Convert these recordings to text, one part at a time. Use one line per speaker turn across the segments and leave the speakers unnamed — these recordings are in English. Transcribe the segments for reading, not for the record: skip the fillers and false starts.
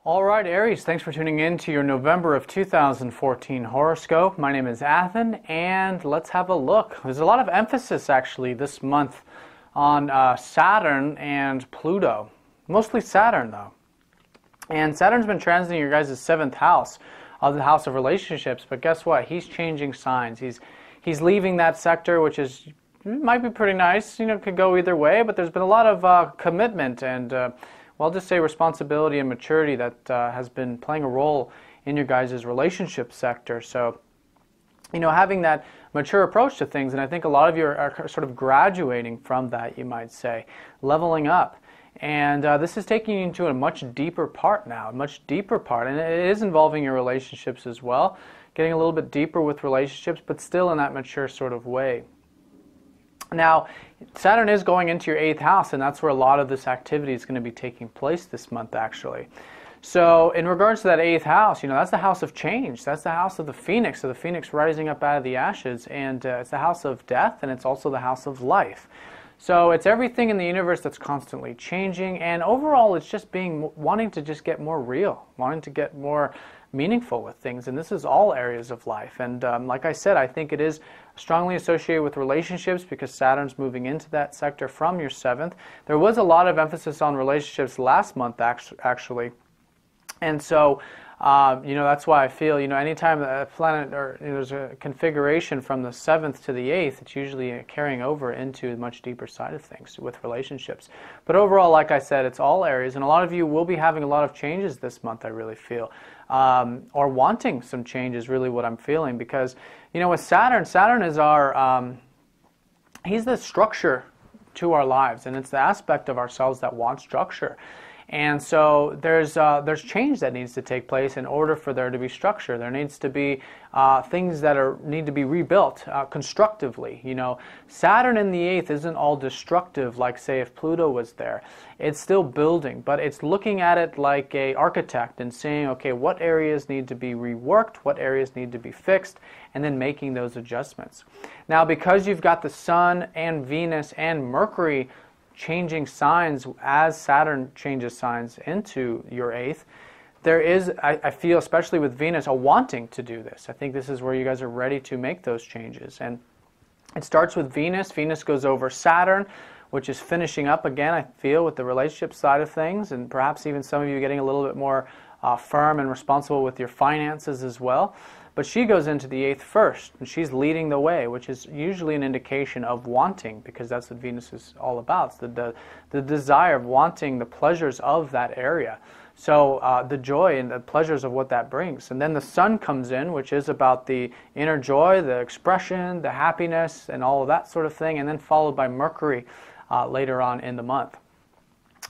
All right, Aries, thanks for tuning in to your November of 2014 horoscope. My name is Athen, and let's have a look. There's a lot of emphasis, actually, this month on Saturn and Pluto. Mostly Saturn, though. And Saturn's been transiting your guys' 7th house of the house of relationships, but guess what? He's changing signs. He's leaving that sector, which might be pretty nice. You know, could go either way, but there's been a lot of commitment and well, I'll just say responsibility and maturity that has been playing a role in your guys' relationship sector. So, you know, having that mature approach to things, and I think a lot of you are sort of graduating from that, you might say, leveling up. And this is taking you into a much deeper part now, a much deeper part, and it is involving your relationships as well, getting a little bit deeper with relationships, but still in that mature sort of way. Now, Saturn is going into your 8th house, and that's where a lot of this activity is going to be taking place this month, actually. So, in regards to that 8th house, you know, that's the house of change. That's the house of the phoenix, rising up out of the ashes, and it's the house of death, and it's also the house of life. So, it's everything in the universe that's constantly changing, and overall, it's just wanting to just get more real, wanting to get more meaningful with things, and this is all areas of life. And like I said, I think it is strongly associated with relationships because Saturn's moving into that sector from your 7th. There was a lot of emphasis on relationships last month, actually, and so you know, that's why I feel, you know, anytime a planet or there's a configuration from the 7th to the 8th, it's usually carrying over into the much deeper side of things with relationships. But overall, like I said, it's all areas, and a lot of you will be having a lot of changes this month, I really feel. Or wanting some change is really what I'm feeling, because, you know, with Saturn is our, he's the structure to our lives, and it's the aspect of ourselves that wants structure. And so there's change that needs to take place in order for there to be structure. There needs to be things that need to be rebuilt constructively. You know, Saturn in the 8th isn't all destructive like, say, if Pluto was there. It's still building, but it's looking at it like an architect and saying, okay, what areas need to be reworked, what areas need to be fixed, and then making those adjustments. Now, because you've got the Sun and Venus and Mercury changing signs as Saturn changes signs into your 8th, there is, I feel, especially with Venus, a wanting to do this. I think this is where you guys are ready to make those changes. And it starts with Venus. Venus goes over Saturn, which is finishing up again, I feel, with the relationship side of things, and perhaps even some of you getting a little bit more firm and responsible with your finances as well. But she goes into the 8th first, and she's leading the way, which is usually an indication of wanting, because that's what Venus is all about. It's the desire of wanting the pleasures of that area. So the joy and the pleasures of what that brings. And then the Sun comes in, which is about the inner joy, the expression, the happiness, and all of that sort of thing, and then followed by Mercury later on in the month.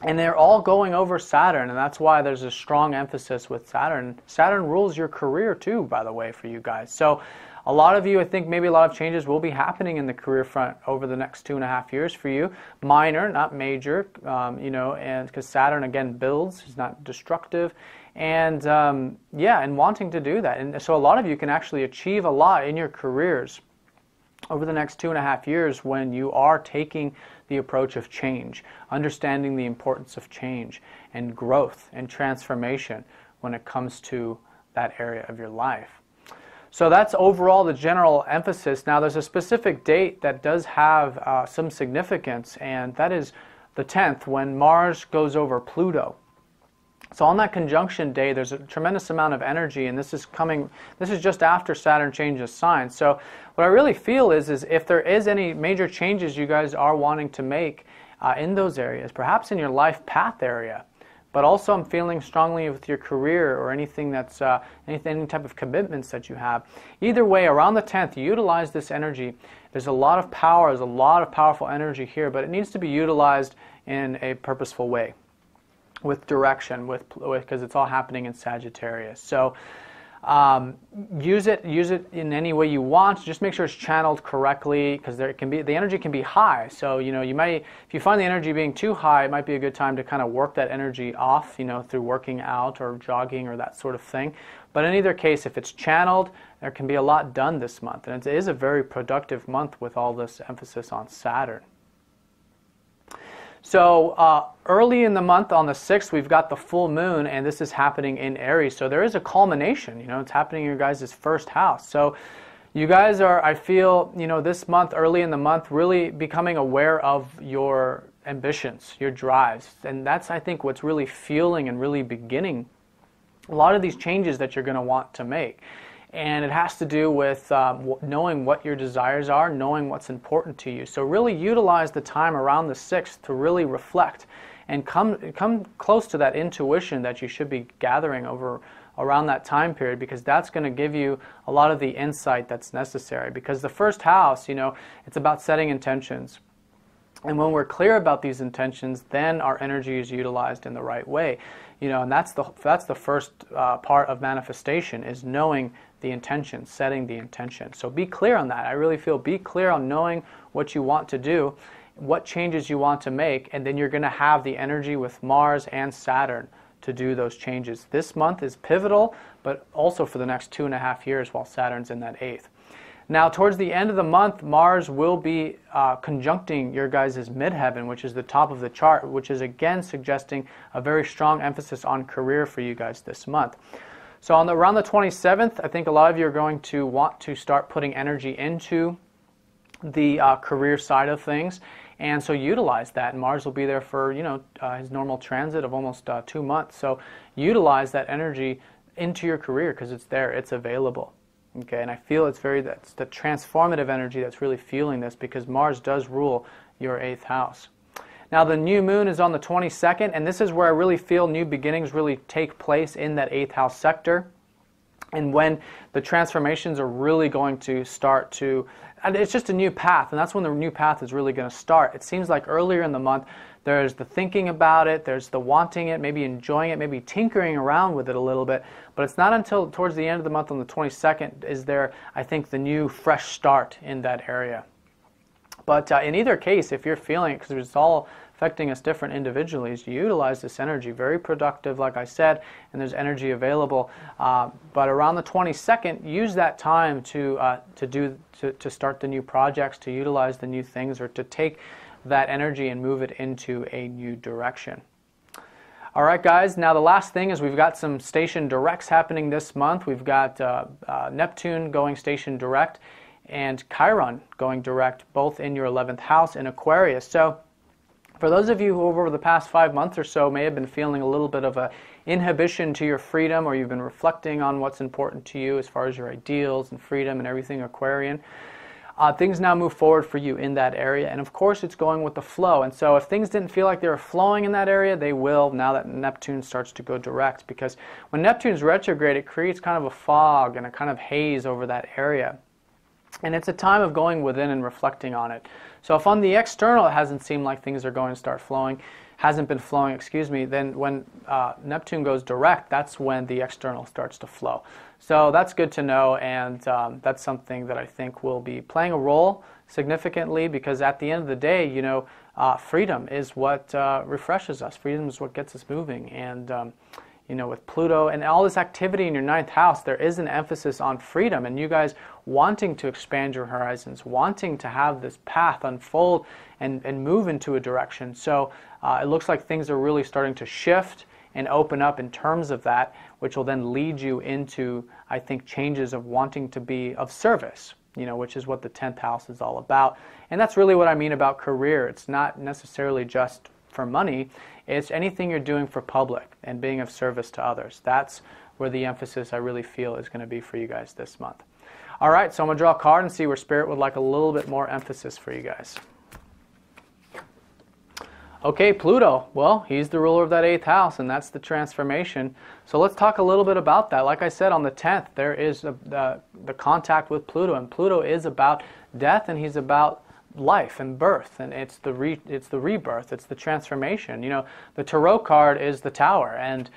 And they're all going over Saturn, and that's why there's a strong emphasis with Saturn. Saturn rules your career too, by the way, for you guys. So a lot of you, I think maybe a lot of changes will be happening in the career front over the next 2.5 years for you. Minor, not major, you know, and because Saturn, again, builds, is not destructive. And yeah, and wanting to do that. And so a lot of you can actually achieve a lot in your careers over the next 2.5 years when you are taking the approach of change, understanding the importance of change and growth and transformation when it comes to that area of your life. So that's overall the general emphasis. Now there's a specific date that does have some significance, and that is the 10th, when Mars goes over Pluto. So on that conjunction day, there's a tremendous amount of energy, and this is just after Saturn changes signs. So what I really feel is if there is any major changes you guys are wanting to make in those areas, perhaps in your life path area, but also I'm feeling strongly with your career or anything that's any type of commitments that you have. Either way, around the 10th, utilize this energy. There's a lot of power, there's a lot of powerful energy here, but it needs to be utilized in a purposeful way, with direction, because it's all happening in Sagittarius. So use it in any way you want. Just make sure it's channeled correctly, because the energy can be high. So, you know, if you find the energy being too high, it might be a good time to kind of work that energy off, you know, through working out or jogging or that sort of thing. But in either case, if it's channeled, there can be a lot done this month, and it is a very productive month with all this emphasis on Saturn. So early in the month on the 6th, we've got the full moon, and this is happening in Aries. So there is a culmination, it's happening in your guys' first house. So you guys are, I feel, this month, early in the month, really becoming aware of your ambitions, your drives. And that's, I think, what's really fueling and really beginning a lot of these changes that you're going to want to make. And it has to do with knowing what your desires are, knowing what's important to you. So really utilize the time around the 6th to really reflect and come close to that intuition that you should be gathering around that time period, because that's going to give you a lot of the insight that's necessary. Because the first house, it's about setting intentions. And when we're clear about these intentions, then our energy is utilized in the right way. And that's the first part of manifestation, is knowing the intention, setting the intention. So be clear on that. I really feel be clear on knowing what you want to do, what changes you want to make, and then you're going to have the energy with Mars and Saturn to do those changes. This month is pivotal, but also for the next 2.5 years while Saturn's in that 8th. Now, towards the end of the month, Mars will be conjuncting your guys' midheaven, which is the top of the chart, which is again suggesting a very strong emphasis on career for you guys this month. So around the 27th, I think a lot of you are going to want to start putting energy into the career side of things. And so utilize that. And Mars will be there for, his normal transit of almost 2 months. So utilize that energy into your career, because it's there, it's available. Okay, and I feel that's the transformative energy that's really fueling this, because Mars does rule your 8th house. Now the new moon is on the 22nd, and this is where I really feel new beginnings really take place in that 8th house sector. And when the transformations are really going to start to, and it's just a new path, and that's when the new path is really going to start. It seems like earlier in the month, there's the thinking about it, there's the wanting it, maybe enjoying it, maybe tinkering around with it a little bit, but it's not until towards the end of the month on the 22nd is there, I think, the new fresh start in that area. But in either case, if you're feeling it, because it's all affecting us different individually, is to utilize this energy. Very productive, like I said, and there's energy available. But around the 22nd, use that time to start the new projects, to utilize the new things, or to take that energy and move it into a new direction. All right, guys, now the last thing is we've got some station directs happening this month. We've got Neptune going station direct and Chiron going direct, both in your 11th house in Aquarius. So for those of you who over the past 5 months or so may have been feeling a little bit of a inhibition to your freedom, or you've been reflecting on what's important to you as far as your ideals and freedom and everything Aquarian, things now move forward for you in that area. And of course, it's going with the flow. And so if things didn't feel like they were flowing in that area, they will now that Neptune starts to go direct. Because when Neptune's retrograde, it creates kind of a fog and a kind of haze over that area. And it's a time of going within and reflecting on it. So if on the external it hasn't seemed like things are going to start flowing, hasn't been flowing, excuse me, then when Neptune goes direct, that's when the external starts to flow. So that's good to know, and that's something that I think will be playing a role significantly, because at the end of the day, freedom is what refreshes us. Freedom is what gets us moving. And with Pluto and all this activity in your 9th house, there is an emphasis on freedom, and you guys wanting to expand your horizons, wanting to have this path unfold and move into a direction. So it looks like things are really starting to shift and open up in terms of that, which will then lead you into, I think, changes of wanting to be of service, which is what the 10th house is all about. And that's really what I mean about career. It's not necessarily just for money. It's anything you're doing for public and being of service to others. That's where the emphasis I really feel is going to be for you guys this month. All right, so I'm going to draw a card and see where Spirit would like a little bit more emphasis for you guys. Okay, Pluto. Well, he's the ruler of that 8th house, and that's the transformation. So let's talk a little bit about that. Like I said, on the 10th, there is the contact with Pluto, and Pluto is about death, and he's about life and birth, and it's the rebirth, it's the transformation. The Tarot card is the Tower, and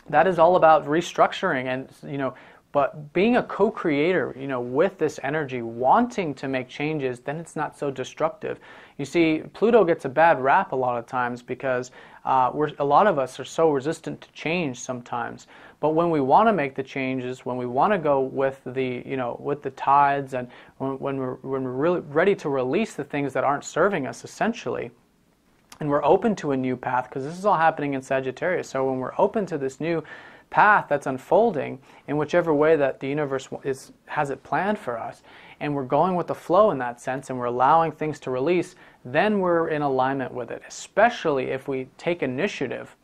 that is all about restructuring and but being a co-creator, with this energy, wanting to make changes, then it's not so destructive. You see, Pluto gets a bad rap a lot of times because a lot of us are so resistant to change sometimes. But when we want to make the changes, when we want to go with the, with the tides, and when we're really ready to release the things that aren't serving us, essentially, and we're open to a new path, because this is all happening in Sagittarius. So when we're open to this new path that's unfolding in whichever way that the universe has it planned for us, and we're going with the flow in that sense, and we're allowing things to release, then we're in alignment with it, especially if we take initiative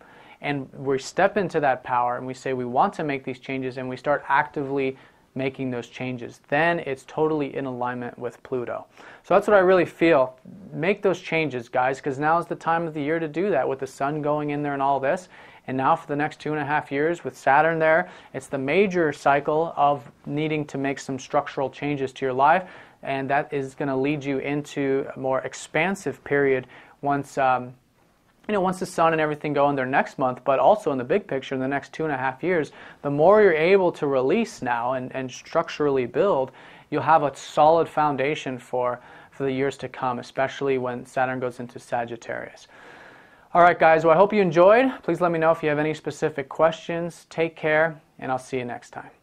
and we step into that power and we say we want to make these changes, and we start actively making those changes. Then it's totally in alignment with Pluto. So that's what I really feel. Make those changes, guys, because now is the time of the year to do that, with the sun going in there and all this. And now for the next 2.5 years with Saturn there, it's the major cycle of needing to make some structural changes to your life, and that is going to lead you into a more expansive period once once the sun and everything go in there next month, but also in the big picture in the next 2.5 years. The more you're able to release now and structurally build, you'll have a solid foundation for the years to come, especially when Saturn goes into Sagittarius. All right, guys, well, I hope you enjoyed. Please let me know if you have any specific questions. Take care, and I'll see you next time.